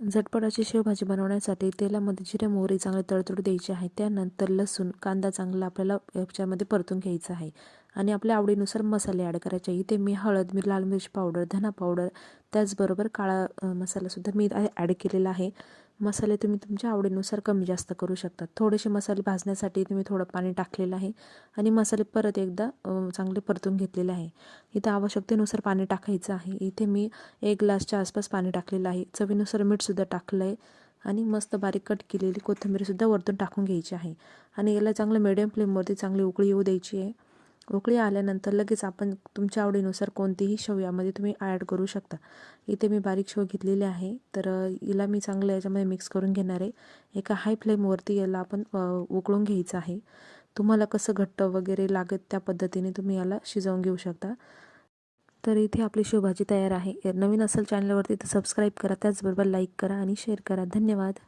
झटपट अशी शेवभाजी बनवण्यासाठी तेलामध्ये जिरे मोहरी चांगले तडतडू द्यायची आहे। त्यानंतर लसूण कांदा चांगला आपल्याला याच्यामध्ये परतून घ्यायचा आहे आणि आपल्या आवडीनुसार मसाले ॲड करायचे आहे। इथे मी हळद, लाल मिरची पावडर, धना पावडर, त्याचबरोबर काळा मसालासुद्धा मी ॲड केलेला आहे। मसाले तुम्ही तुमच्या आवडीनुसार कमी जास्त करू शकता। थोडेसे मसाले भाजण्यासाठी तुम्ही थोडं पाणी टाकलेलं आहे आणि मसाले परत एकदा चांगले परतून घेतलेले आहे। इथं आवश्यकतेनुसार पाणी टाकायचं आहे। इथे मी 1 ग्लासच्या आसपास पाणी टाकलेलं आहे। चवीनुसार मीठसुद्धा टाकलं आहे आणि मस्त बारीक कट केलेली कोथिंबीरसुद्धा वरतून टाकून घ्यायची आहे आणि याला चांगलं मिडियम फ्लेमवरती चांगली उकळी येऊ द्यायची आहे। उकळी आल्यानंतर लगेच आपण तुमच्या आवडीनुसार कोणतीही शेव यामध्ये तुम्ही ॲड करू शकता। इथे मी बारीक शेव घेतलेली आहे, तर हिला मी चांगलं याच्यामध्ये मिक्स करून घेणार आहे। एका हाय फ्लेमवरती याला आपण उकळून घ्यायचं आहे। तुम्हाला कसं घट्ट वगैरे लागत त्या पद्धतीने तुम्ही याला शिजवून घेऊ शकता। तर इथे आपली शेवभाजी तयार आहे। नवीन असेल चॅनलवरती तर सबस्क्राईब करा, त्याचबरोबर लाईक करा आणि शेअर करा। धन्यवाद।